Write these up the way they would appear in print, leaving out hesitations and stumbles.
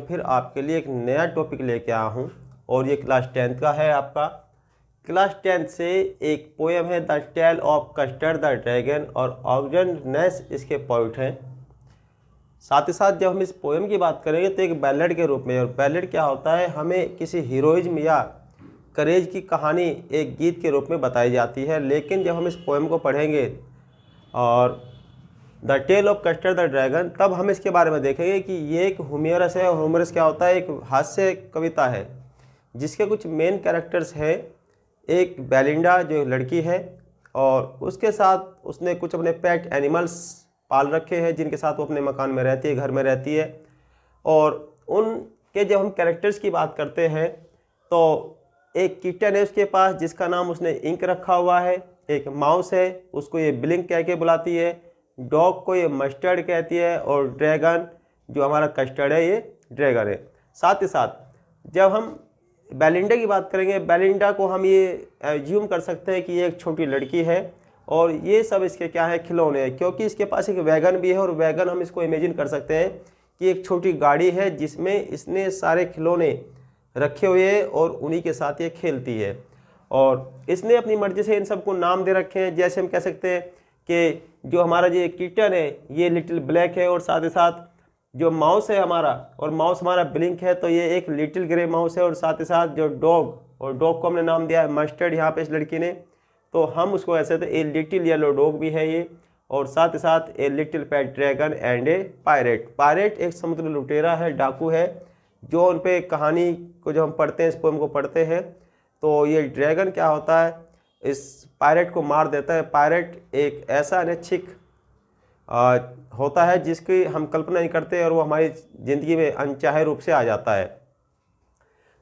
में फिर आपके लिए एक नया टॉपिक लेके आया हूँ और ये क्लास 10th का है आपका। क्लास 10th से एक पोएम है the tale of Custard the dragon और ऑगजन नेस इसके पोइट हैं। साथ ही साथ जब हम इस पोएम की बात करेंगे तो एक बैलेड के रूप में, और बैलेड क्या होता है, हमें किसी हीरोइज्म या करेज की कहानी एक गीत के रूप में बताई जाती है। लेकिन जब हम इस पोएम को पढ़ेंगे और the tale of Custard the dragon, तब हम इसके बारे में देखेंगे कि ये एक होमेरस है। और होमेरस क्या होता है, एक हास्य कविता है जिसके कुछ मेन कैरेक्टर्स हैं। एक बेलिंडा जो एक लड़की है और उसके साथ उसने कुछ अपने पेट एनिमल्स पाल रखे हैं जिनके साथ वो अपने मकान में रहती है, घर में रहती है। और उनके जब हम कैरेक्टर्स की बात करते हैं तो एक किटन है उसके पास जिसका नाम उसने इंक रखा हुआ है। एक माउस है, उसको ये ब्लिंक कह के बुलाती है। डॉग को ये मस्टर्ड कहती है और ड्रैगन जो हमारा कस्टर्ड है ये ड्रैगन है। साथ ही साथ जब हम बेलिंडा की बात करेंगे, बेलिंडा को हम ये एज्यूम कर सकते हैं कि ये एक छोटी लड़की है और ये सब इसके क्या है, खिलौने हैं, क्योंकि इसके पास एक वैगन भी है। और वैगन हम इसको इमेजिन कर सकते हैं कि एक छोटी गाड़ी है जिसमें इसने सारे खिलौने रखे हुए हैं और उन्हीं के साथ ये खेलती है। और इसने अपनी मर्जी से इन सबको नाम दे रखे हैं। जैसे हम कह सकते हैं कि जो हमारा जो किटन है ये लिटिल ब्लैक है, और साथ ही साथ जो माउस है हमारा, और माउस हमारा ब्लिंक है, तो ये एक लिटिल ग्रे माउस है। और साथ ही साथ जो डॉग, और डॉग को हमने नाम दिया है मस्टर्ड यहाँ पे इस लड़की ने, तो हम उसको ऐसे थे ए लिटिल येलो डॉग भी है ये। और साथ ही साथ a little pet dragon and A pirate. Pirate एक समुद्र लुटेरा है, डाकू है, जो उन पे कहानी को जब हम पढ़ते हैं, इस पोएम को पढ़ते हैं, तो ये ड्रैगन क्या होता है, इस पायरेट को मार देता है। पायरेट एक ऐसा अनैच्छिक होता है जिसकी हम कल्पना नहीं करते और वो हमारी ज़िंदगी में अनचाहे रूप से आ जाता है।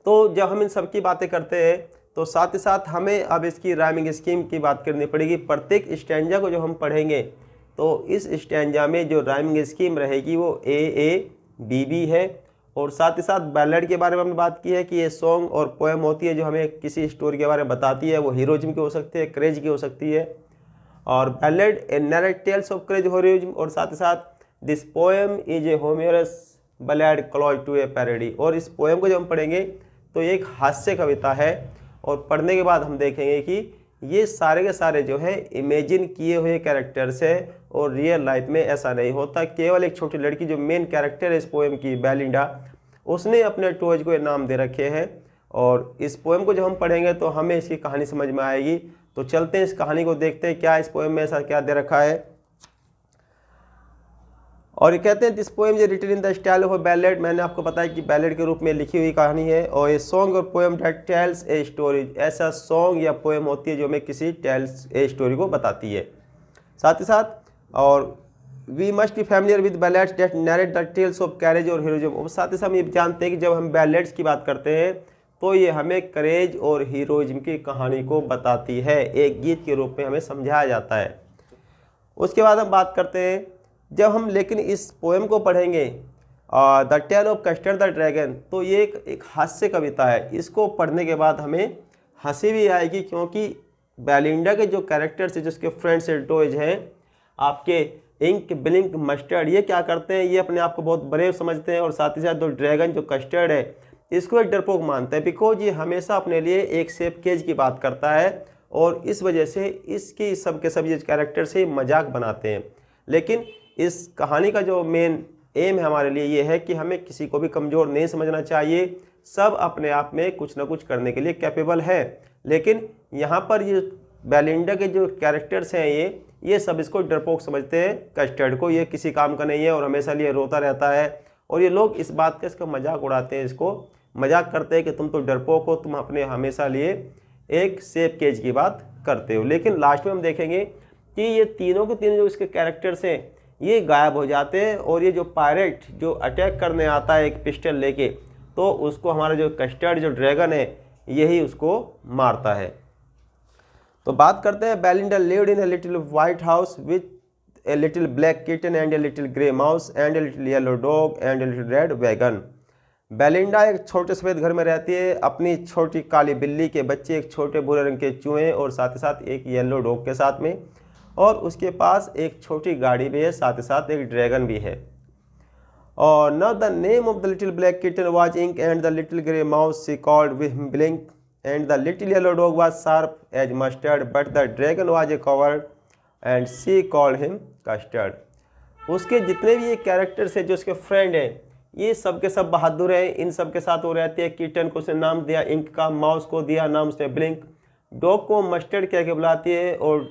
तो जब हम इन सब की बातें करते हैं तो साथ ही साथ हमें अब इसकी राइमिंग स्कीम की बात करनी पड़ेगी। प्रत्येक स्टैंजा को जब हम पढ़ेंगे तो इस स्टैंजा में जो राइमिंग स्कीम रहेगी वो ए ए बी बी है। और साथ ही साथ बैलेड के बारे में हमने बात की है कि ये सॉन्ग और पोएम होती है जो हमें किसी स्टोरी के बारे में बताती है। वो हीरोइज्म की हो सकती है, करेज की हो सकती है। और ballad a narrate tales of courage heroism. और साथ ही साथ this poem is a humorous ballad close to a parody. और इस पोएम को जब हम पढ़ेंगे तो ये एक हास्य कविता है। और पढ़ने के बाद हम देखेंगे कि ये सारे के सारे जो है इमेजिन किए हुए कैरेक्टर्स है और रियल लाइफ में ऐसा नहीं होता। केवल एक छोटी लड़की जो मेन कैरेक्टर है इस पोएम की, बेलिंडा, उसने अपने टॉयज को ये नाम दे रखे हैं। और इस पोएम को जब हम पढ़ेंगे तो हमें इसकी कहानी समझ में आएगी। तो चलते हैं इस कहानी को देखते हैं, क्या इस पोएम में ऐसा क्या दे रखा है। और ये कहते हैं this poem is written in the style of a ballad. मैंने आपको बताया कि बैलेड के रूप में लिखी हुई कहानी है। और ये सॉन्ग और poem that tells a story, ऐसा सॉन्ग या पोएम होती है जो हमें किसी टेल्स ए स्टोरी को बताती है। साथ ही साथ और we must be familiar with ballads that narrate the tales of courage और हीरोइज्म। और साथ ही साथ हम ये जानते हैं कि जब हम बैलेड्स की बात करते हैं तो ये हमें करेज और हीरोइज्म की कहानी को बताती है, एक गीत के रूप में हमें समझाया जाता है। उसके बाद हम बात करते हैं जब हम लेकिन इस पोएम को पढ़ेंगे the tale of Custard the dragon, तो ये एक हास्य कविता है। इसको पढ़ने के बाद हमें हंसी भी आएगी, क्योंकि बेलिंडा के जो कैरेक्टर्स है, जिसके फ्रेंड्स एंड टॉयज हैं आपके इंक, ब्लिंक, मस्टर्ड, ये क्या करते हैं, ये अपने आप को बहुत बड़े समझते हैं। और साथ ही साथ जो ड्रैगन जो कस्टर्ड है इसको एक डरपोक मानते हैं, बिकॉज ये हमेशा अपने लिए एक सेफ केज की बात करता है और इस वजह से इसकी सब के सब ये कैरेक्टर से मजाक बनाते हैं। लेकिन इस कहानी का जो मेन एम है हमारे लिए ये है कि हमें किसी को भी कमज़ोर नहीं समझना चाहिए। सब अपने आप में कुछ ना कुछ करने के लिए कैपेबल है। लेकिन यहाँ पर ये बेलिंडा के जो कैरेक्टर्स हैं ये सब इसको डरपोक समझते हैं, कस्टर्ड को, ये किसी काम का नहीं है और हमेशा लिए रोता रहता है। और ये लोग इस बात का इसका मजाक उड़ाते हैं, इसको मजाक करते हैं कि तुम तो डरपोक हो, तुम अपने हमेशा लिए एक सेफ केज की बात करते हो। लेकिन लास्ट में हम देखेंगे कि ये तीनों के तीनों जो इसके कैरेक्टर्स हैं ये गायब हो जाते हैं। और ये जो पायरेट जो अटैक करने आता है एक पिस्टल लेके, तो उसको हमारा जो कस्टर्ड जो ड्रैगन है यही उसको मारता है। तो बात करते हैं Belinda lived in a little white house with a little black kitten and a little grey mouse and a little yellow dog and a little red wagon. Belinda एक छोटे सफ़ेद घर में रहती है, अपनी छोटी काली बिल्ली के बच्चे, एक छोटे भूरे रंग के चूहे और साथ ही साथ एक येलो डॉग के साथ में, और उसके पास एक छोटी गाड़ी भी है, साथ ही साथ एक ड्रैगन भी है। और now the name of the little black kitten was Ink and the little grey mouse she called with Blink and the little yellow dog was sharp as Mustard but the dragon was a coward and she called him Custard. उसके जितने भी ये characters हैं जो उसके friend हैं ये सब के सब बहादुर हैं, इन सब के साथ वो रहते हैं। किटन को उसने नाम दिया इंक का, माउस को दिया नाम उसने ब्लिंक, डॉग को मस्टर्ड कह के बुलाती है और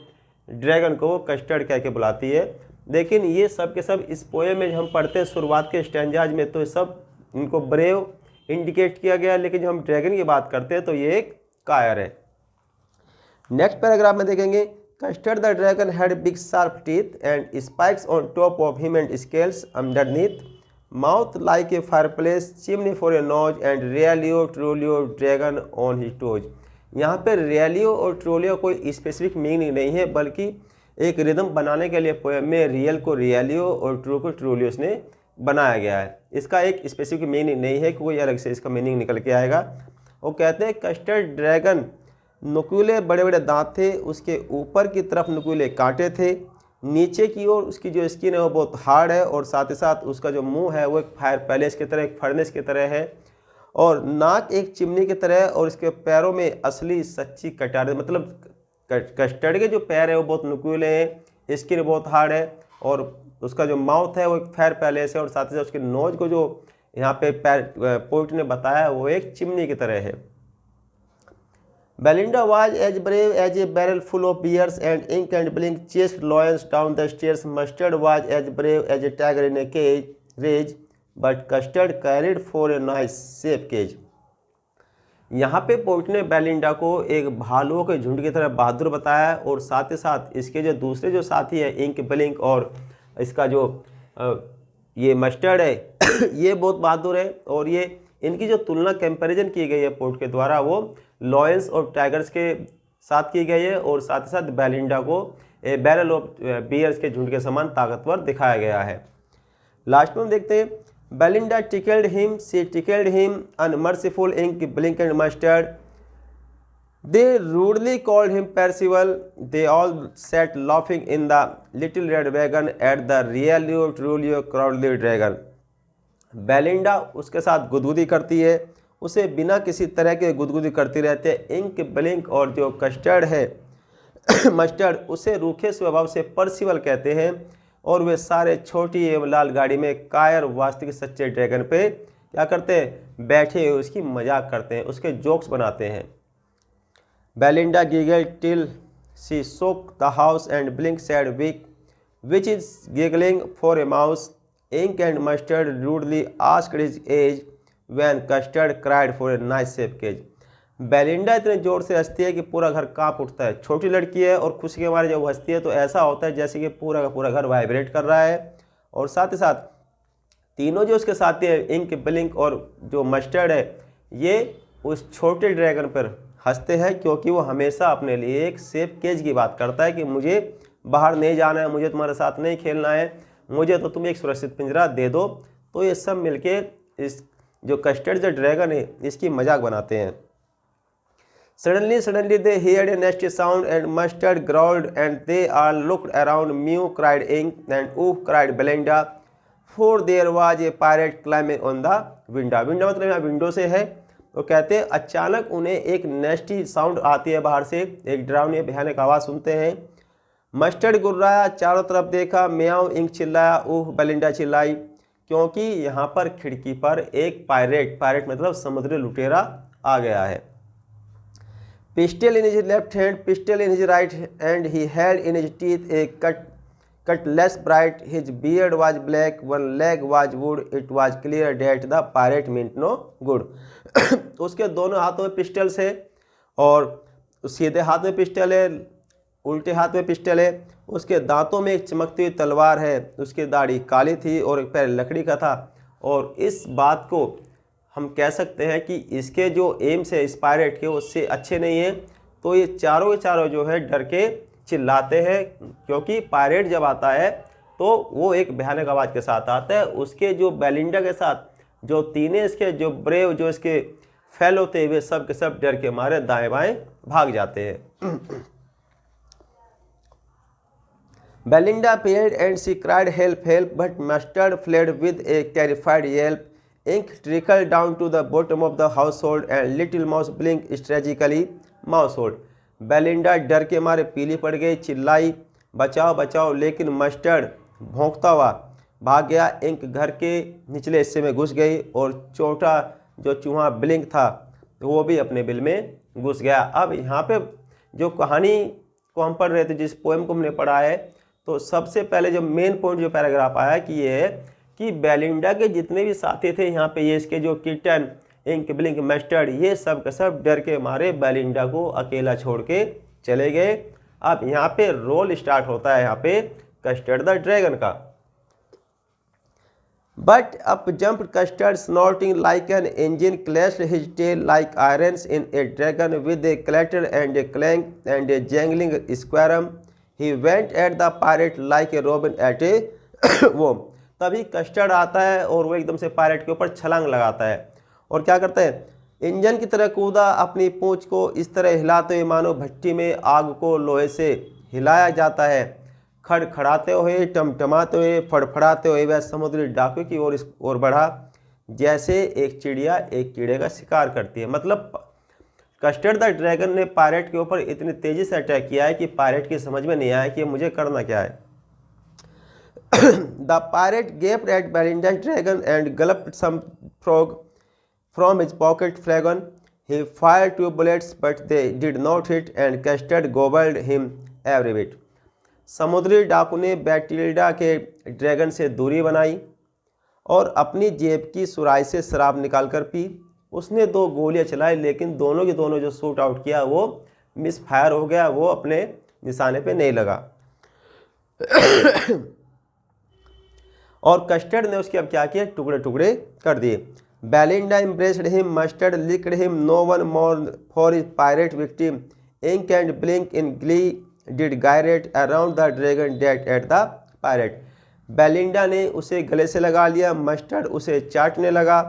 ड्रैगन को कस्टर्ड कह के बुलाती है। लेकिन ये सब के सब इस पोएम में हम पढ़ते हैं शुरुआत के स्टैंजाज में तो सब इनको ब्रेव इंडिकेट किया गया, लेकिन जब हम ड्रैगन की बात करते हैं तो ये एक कायर है। नेक्स्ट पैराग्राफ में देखेंगे Custard the dragon had big sharp teeth and spikes on top of him and scales underneath mouth like a fireplace chimney for a nose and realio trulio dragon on his toes. यहाँ पे रियलियो और ट्रोलियो कोई specific meaning नहीं है, बल्कि एक rhythm बनाने के लिए पोएम में रियल को रियलियो और ट्रू को ट्रूलियो ने बनाया गया है। इसका एक स्पेसिफिक मीनिंग नहीं है कि कोई अलग से इसका मीनिंग निकल के आएगा। वो कहते हैं कस्टर्ड ड्रैगन नुकीले बड़े बड़े दांत थे, उसके ऊपर की तरफ नुकीले कांटे थे, नीचे की ओर उसकी जो स्किन है वो बहुत हार्ड है और साथ ही साथ उसका जो मुंह है वो एक फायर पैलेस की तरह, एक फर्नेस की तरह है और नाक एक चिमनी की तरह और इसके पैरों में असली सच्ची कटार, मतलब कस्टर्ड के जो पैर है वो बहुत नुकीले हैं, स्किन बहुत हार्ड है और उसका जो माउथ है वो एक फायर पैलेस है और साथ ही साथ उसके नोज को जो यहाँ पे पोइट ने बताया वो एक चिमनी की तरह है। Belinda was as brave as a barrel full of beers and ink and blink chased lions down the stairs. Mustard was as brave as a tiger in a cage, but Custard carried for a nice safe cage. यहाँ पे poet ने Belinda को एक भालुओं के झुंड की तरह बहादुर बताया और साथ ही साथ इसके जो दूसरे जो साथी है इंक ब्लिंक और इसका जो ये मस्टर्ड है ये बहुत बहादुर है और ये इनकी जो तुलना कंपैरिजन की गई है पोइट के द्वारा वो लॉयंस और टाइगर्स के साथ की गई है और साथ ही साथ बेलिंडा को बैरल ऑफ बियर्स के झुंड के समान ताकतवर दिखाया गया है। लास्ट में देखते हैं Belinda tickled him, she tickled him, unmerciful ink, blink and mustard. They rudely called him Percival. They all sat laughing in the little red wagon at the Rielio Trulio Crowdly Dragon. Belinda उसके साथ गुदगुदी करती है, उसे बिना किसी तरह के गुदगुदी करती रहती है। इंक ब्लिंक और जो कस्टर्ड है मस्टर्ड उसे रूखे स्वभाव से पर्सिवल कहते हैं और वे सारे छोटी एवं लाल गाड़ी में कायर वास्तविक सच्चे ड्रैगन पे क्या करते हैं, बैठे हुए उसकी मजाक करते हैं, उसके जोक्स बनाते हैं। Belinda giggle till she shook the house and Blink said weak, which is giggling for a mouse. Ink and Mustard rudely asked his age when Custard cried for a nice safe cage. Belinda इतने ज़ोर से हंसती है कि पूरा घर कांप उठता है। छोटी लड़की है और खुशी के मारे जब हंसती है तो ऐसा होता है जैसे कि पूरा का पूरा घर वाइब्रेट कर रहा है। और साथ ही साथ तीनों जो उसके साथी हैं इंक ब्लिंक और जो मस्टर्ड है ये उस छोटे ड्रैगन पर हंसते हैं क्योंकि वो हमेशा अपने लिए एक सेफ केज की बात करता है कि मुझे बाहर नहीं जाना है, मुझे तुम्हारे साथ नहीं खेलना है, मुझे तो तुम एक सुरक्षित पिंजरा दे दो। तो ये सब मिलके इस जो कस्टर्ड जो ड्रैगन है इसकी मजाक बनाते हैं। Suddenly they heard a nasty sound and Mustard growled and they all looked around. Mew cried Ink and Oof cried Belinda, for there was a pirate climbing on the window. Window मतलब यहाँ window से है। तो कहते हैं अचानक उन्हें एक नेस्टी साउंड आती है बाहर से, एक डरावनी भयानक आवाज़ सुनते हैं। मस्टर्ड गुर्राया, चारों तरफ देखा, म्याऊ इंक चिल्लाया, ऊह बेलिंडा चिल्लाई, क्योंकि यहाँ पर खिड़की पर एक पायरेट मतलब समुद्री लुटेरा आ गया है। Pistol in his left hand, pistol in his right hand, he held in his teeth a cutlass bright. His beard was black, one leg was wood. It was clear that the pirate meant no good. उसके दोनों हाथों में pistols है और सीधे हाथ में pistol है, उल्टे हाथ में पिस्टल है। उसके दांतों में एक चमकती हुई तलवार है। उसकी दाढ़ी काली थी और एक पैर लकड़ी का था। और इस बात को हम कह सकते हैं कि इसके जो एम्स है इस पायरेट के उससे अच्छे नहीं हैं। तो ये चारों के चारों जो है डर के चिल्लाते हैं क्योंकि पायरेट जब आता है तो वो एक भयानक आवाज़ के साथ आता है। उसके जो बेलिंडा के साथ जो तीनों इसके जो ब्रेव जो इसके फैल होते हुए सब के सब डर के मारे दाएं बाएं भाग जाते हैं। Belinda failed and she cried help help but mustard fled with A terrified Yelp. Ink trickled down to the bottom of the household and little mouse blinked strategically mousehold. Belinda डर के मारे पीली पड़ गई, चिल्लाई बचाओ बचाओ, लेकिन मस्टर्ड भौंकता हुआ भाग गया. इंक घर के निचले हिस्से में घुस गई और छोटा जो चूहा ब्लिंक था वो भी अपने बिल में घुस गया. अब यहाँ पे जो कहानी को हम पढ़ रहे थे, जिस पोएम को हमने पढ़ा है, तो सबसे पहले जो मेन पॉइंट जो पैराग्राफ आया कि ये है कि बेलिंडा के जितने भी साथी थे यहाँ पे, ये इसके जो किटन, इंक, ब्लिंक, मस्टर्ड, ये सब के सब डर के मारे बेलिंडा को अकेला छोड़ के चले गए. अब यहाँ पे रोल स्टार्ट होता है यहाँ पे कस्टर्ड द ड्रैगन का. But up jump Custard snorting like an engine, clashed his tail like irons in a dragon with a clatter and a clank and a jangling squirm. He went at the pirate like a robin at a worm. तभी Custard आता है और वो एकदम से pirate के ऊपर छलांग लगाता है और क्या करता है, इंजन की तरह कूदा, अपनी पूंछ को इस तरह हिलाते हुए मानो भट्टी में आग को लोहे से हिलाया जाता है. खड़खड़ाते हुए, टमटमाते हुए, फड़फड़ाते हुए वह समुद्री डाकू की ओर बढ़ा, जैसे एक चिड़िया एक कीड़े का शिकार करती है. मतलब कस्टर्ड द ड्रैगन ने पायरेट के ऊपर इतनी तेज़ी से अटैक किया है कि पायरेट की समझ में नहीं आया कि मुझे करना क्या है. The pirate gaped at Belinda's dragon and gulped some frog from his pocket flagon. He fired 2 bullets, but they did not hit, and Custard gobbled him every bit. समुद्री डाकू ने बैटिल्डा के ड्रैगन से दूरी बनाई और अपनी जेब की सुराही से शराब निकालकर पी. उसने 2 गोलियां चलाई, लेकिन दोनों के दोनों जो शूट आउट किया वो मिस फायर हो गया, वो अपने निशाने पे नहीं लगा. और कस्टर्ड ने उसके अब क्या किया, टुकड़े टुकड़े कर दिए. Belinda embraced him, Mustard licked him, no one mourned for his pirate victim. Ink and Blink in glee did gyrate around the dragon that ate the pirate. Belinda ने उसे गले से लगा लिया, मस्टर्ड उसे चाटने लगा.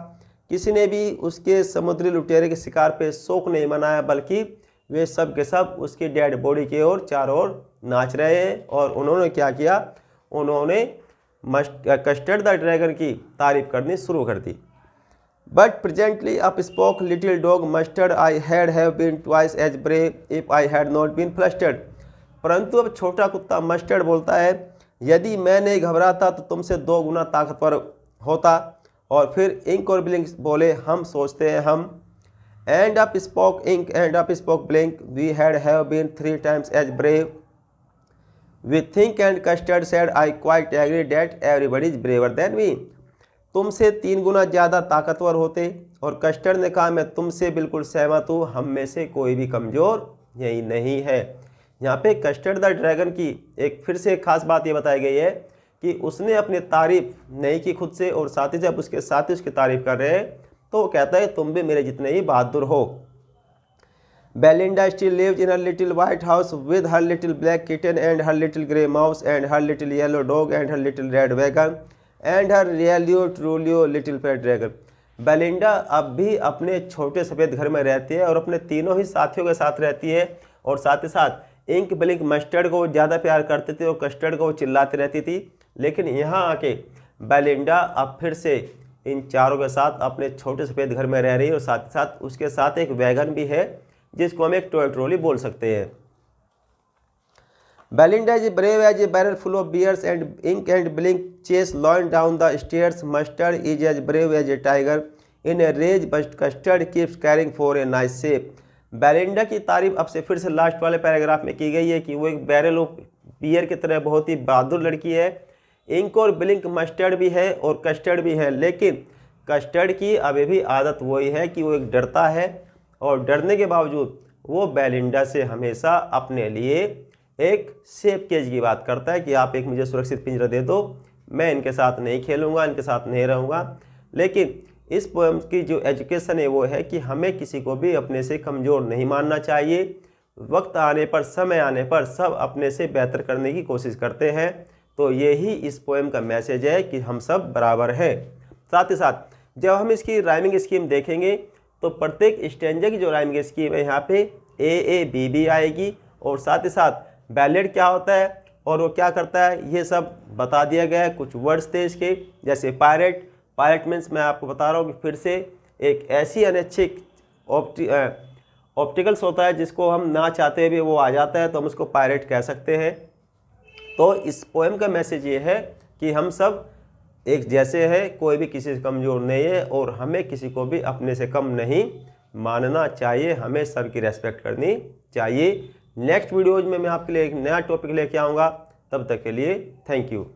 किसी ने भी उसके समुद्री लुटेरे के शिकार पे शोक नहीं मनाया, बल्कि वे सब के सब उसकी डेड बॉडी की ओर चारों ओर नाच रहे हैं. और उन्होंने क्या किया, उन्होंने कस्टर्ड द ड्रैगन की तारीफ करनी शुरू कर दी. But presently up spoke little dog Mustard, I have been twice as brave if I had not been flustered. परंतु अब छोटा कुत्ता मस्टर्ड बोलता है, यदि मैं नहीं घबराता तो तुमसे 2 गुना ताकतवर होता. और फिर इंक और ब्लिंक बोले, हम सोचते हैं हम. And up spoke Ink and up spoke Blink, we have been 3 times as brave. We think and Custard said, I quite agree that everybody is braver than me. तुमसे 3 गुना ज़्यादा ताकतवर होते. और कस्टर्ड ने कहा, मैं तुमसे बिल्कुल सहमत हूँ, हम में से कोई भी कमज़ोर यही नहीं है. यहाँ पे कस्टर्ड द ड्रैगन की एक फिर से खास बात ये बताई गई है कि उसने अपनी तारीफ नहीं की खुद से, और साथ ही जब उसके साथी उसकी तारीफ कर रहे हैं तो वो कहता है, तुम भी मेरे जितने ही बहादुर हो. Belinda still lives in her little white house with her little black kitten and her little grey mouse and her little yellow dog and her little red wagon and her really truly little pet dragon. Belinda अब भी अपने छोटे सफ़ेद घर में रहती है और अपने तीनों ही साथियों के साथ रहती है. और साथ ही साथ इंक, ब्लिंक, मस्टर्ड को ज़्यादा प्यार करती थी और कस्टर्ड को चिल्लाती रहती थी. लेकिन यहाँ आके बेलिंडा अब फिर से इन चारों के साथ अपने छोटे सफ़ेद घर में रह रही है. और साथ ही साथ उसके साथ एक वैगन भी है जिसको हम एक टॉय ट्रॉली बोल सकते हैं. Belinda is brave as a barrel full of bears and Ink and Blink chase lion down the stairs. Mustard is as brave as a tiger in a rage but Custard keeps carrying for a nice shape. Belinda की तारीफ अब से फिर से last वाले paragraph में की गई है कि वो एक बैरल ऑफ बियर की तरह बहुत ही बहादुर लड़की है. इंक और ब्लिंक, मस्टर्ड भी है और कस्टर्ड भी है, लेकिन कस्टर्ड की अभी भी आदत वही है कि वो एक डरता है और डरने के बावजूद वो बेलिंडा से हमेशा अपने लिए एक सेफ केज की बात करता है कि आप एक मुझे सुरक्षित पिंजरा दे दो, मैं इनके साथ नहीं खेलूँगा, इनके साथ नहीं रहूँगा. लेकिन इस पोएम की जो एजुकेशन है वो है कि हमें किसी को भी अपने से कमज़ोर नहीं मानना चाहिए. वक्त आने पर, समय आने पर सब अपने से बेहतर करने की कोशिश करते हैं. तो यही इस पोएम का मैसेज है कि हम सब बराबर हैं. साथ ही साथ जब हम इसकी राइमिंग स्कीम देखेंगे तो प्रत्येक स्टैंजा की जो राइमिंग स्कीम है यहाँ पे ए बी बी आएगी. और साथ ही साथ बैलेड क्या होता है, और वो क्या करता है ये सब बता दिया गया है। कुछ वर्ड्स थे इसके, जैसे पायरेट। पायरेट मीन्स मैं आपको बता रहा हूँ कि फिर से एक ऐसी अनैच्छिक ऑप्टिकल्स होता है जिसको हम ना चाहते भी वो आ जाता है, तो हम उसको पायरेट कह सकते हैं। तो इस पोएम का मैसेज ये है कि हम सब एक जैसे हैं, कोई भी किसी से कमज़ोर नहीं है और हमें किसी को भी अपने से कम नहीं मानना चाहिए, हमें सबकी रेस्पेक्ट करनी चाहिए। नेक्स्ट वीडियोज़ में मैं आपके लिए एक नया टॉपिक लेके आऊँगा, तब तक के लिए थैंक यू।